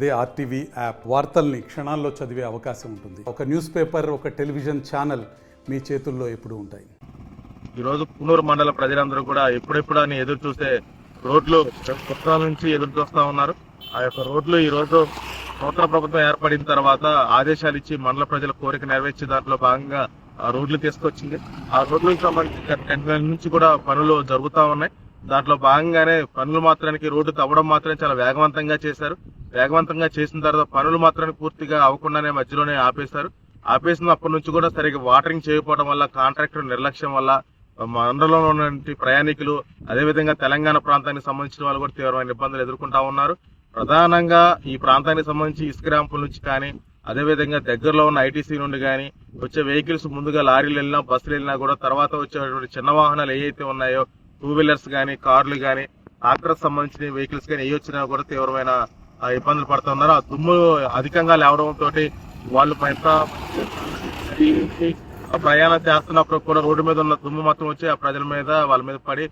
అదే RTV app వార్తల్ని క్షణాల్లో చదివే అవకాశం ఉంటుంది. ఒక న్యూస్ పేపర్, ఒక టెలివిజన్ ఛానల్ మీ చేతుల్లో ఎప్పుడూ ఉంటాయి. ఈరోజు పునూరు మండల ప్రజలందరూ కూడా ఎప్పుడెప్పుడు అని ఎదురు చూసే రోడ్లు కొత్త నుంచి ఎదురు చూస్తా ఉన్నారు. ఆ యొక్క రోడ్లు ఈ రోజు నూతన ప్రభుత్వం ఏర్పడిన తర్వాత ఆదేశాలు ఇచ్చి మండల ప్రజల కోరిక నెరవేర్చే దాంట్లో భాగంగా ఆ రోడ్లు తీసుకొచ్చింది. ఆ రోడ్లకు సంబంధించి 10 నెలల నుంచి కూడా పనులు జరుగుతా ఉన్నాయి. దాంట్లో భాగంగానే పనులు మాత్రానికి రోడ్డు తవ్వడం మాత్రం చాలా వేగవంతంగా చేశారు. వేగవంతంగా చేసిన తర్వాత పనులు మాత్రానికి పూర్తిగా అవ్వకుండానే మధ్యలోనే ఆపేసిన అప్పటి నుంచి కూడా సరిగ్గా వాటరింగ్ చేయకపోవడం వల్ల, కాంట్రాక్టర్ నిర్లక్ష్యం వల్ల మండలంలో ఉన్నటువంటి ప్రయాణికులు, అదేవిధంగా తెలంగాణ ప్రాంతానికి సంబంధించిన వాళ్ళు కూడా తీవ్రమైన ఇబ్బందులు ఎదుర్కొంటా ఉన్నారు. ప్రధానంగా ఈ ప్రాంతానికి సంబంధించి ఇసుక ర్యాంపుల నుంచి కానీ, అదేవిధంగా దగ్గరలో ఉన్న ఐటీసీ నుండి కానీ వచ్చే వెహికల్స్ ముందుగా లారీలు వెళ్ళినా, బస్సులు వెళ్ళినా కూడా తర్వాత వచ్చేటువంటి చిన్న వాహనాలు ఏవైతే ఉన్నాయో, 2 వీలర్స్ కానీ, కార్లు కానీ, ట్రాక్టర్స్ సంబంధించిన వెహికల్స్ కానీ ఏ వచ్చినా కూడా తీవ్రమైన ఇబ్బందులు పడుతూ ఉన్నారు. ఆ దుమ్ము అధికంగా లేవడంతో వాళ్ళు ప్రయాణం చేస్తున్నప్పుడు కూడా రోడ్డు మీద ఉన్న దుమ్ము మొత్తం వచ్చి ఆ ప్రజల మీద, వాళ్ళ మీద పడి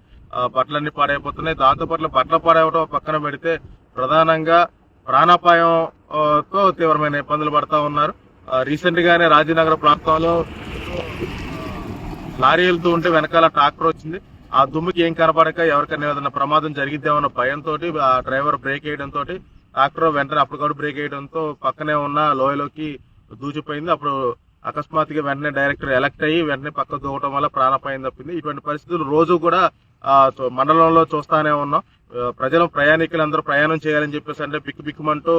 బట్టలన్నీ పాడైపోతున్నాయి. దాంతోపాటు బట్టలు పాడవడం పక్కన పెడితే ప్రధానంగా ప్రాణాపాయంతో తీవ్రమైన ఇబ్బందులు పడతా ఉన్నారు. రీసెంట్ గానే రాజీనగర్ ప్రాంతంలో లారీ వెళ్తూ ఉంటే వెనకాల ట్రాక్టర్ వచ్చింది. ఆ దుమ్ముకి ఏం కనపడక ఎవరికైనా ఏదైనా ప్రమాదం జరిగిద్దామన్న భయంతో ఆ డ్రైవర్ బ్రేక్ వేయడంతో ట్రాక్టర్ వెంటనే అప్పటికప్పుడు బ్రేక్ వేయడంతో పక్కనే ఉన్న లోయలోకి దూచిపోయింది. అప్పుడు అకస్మాత్తుగా వెంటనే డైరెక్టర్ ఎలక్ట్ అయ్యి వెంటనే పక్క దూకడం వల్ల ప్రాణాపాయం తప్పింది. ఇటువంటి పరిస్థితులు రోజు కూడా మండలంలో చూస్తానే ఉన్నాం. ప్రయాణికులు అందరూ ప్రయాణం చేయాలని చెప్పేసి అంటే బిక్కుమంటూ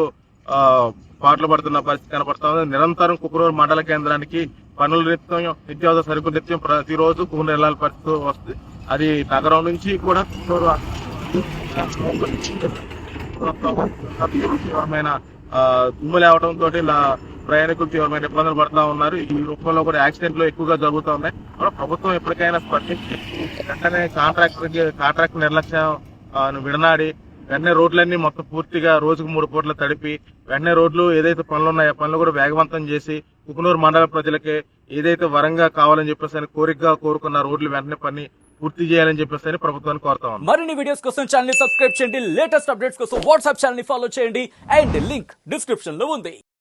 పాటలు పడుతున్న పరిస్థితి కనపడతా ఉంది. నిరంతరం కుకునూరు మండల కేంద్రానికి పనుల నిత్యావసర సరుకులు నిత్యం ప్రతిరోజు కుకునూరు వెళ్లాల పరిస్థితి వస్తుంది. అది నగరం నుంచి కూడా తీవ్రమైన దుమ్ము లేవడంతో ప్రయాణికులు తీవ్రమైన ఇబ్బందులు పడుతూ ఉన్నారు. ఈ రూపంలో కూడా యాక్సిడెంట్లు ఎక్కువగా జరుగుతూ ఉన్నాయి. ప్రభుత్వం ఎప్పటికైనా స్పందించి వెంటనే కాంట్రాక్ట్ నిర్లక్ష్యం విడనాడి వెంటనే రోడ్లన్నీ మొత్తం పూర్తిగా రోజుకు 3 పూటలు తడిపి వెంటనే రోడ్లు ఏదైతే పనులు ఉన్నాయో పనులు కూడా వేగవంతం చేసి కుకునూరు మండల ప్రజలకి ఏదైతే వరంగా కావాలని చెప్పేసి కోరికగా కోరుకున్న రోడ్లు వెంటనే పని పూర్తి చేయాలని చెప్పేసి ప్రభుత్వాన్ని కోరుతా ఉన్నాం. మరిన్ని వీడియోస్ కోసం ఛానల్ ని సబ్స్క్రైబ్ చేయండి. లేటెస్ట్ అప్డేట్స్ కోసం వాట్సాప్ ఛానల్ ని ఫాలో చేయండి. అండ్ లింక్ డిస్క్రిప్షన్ లో ఉంది.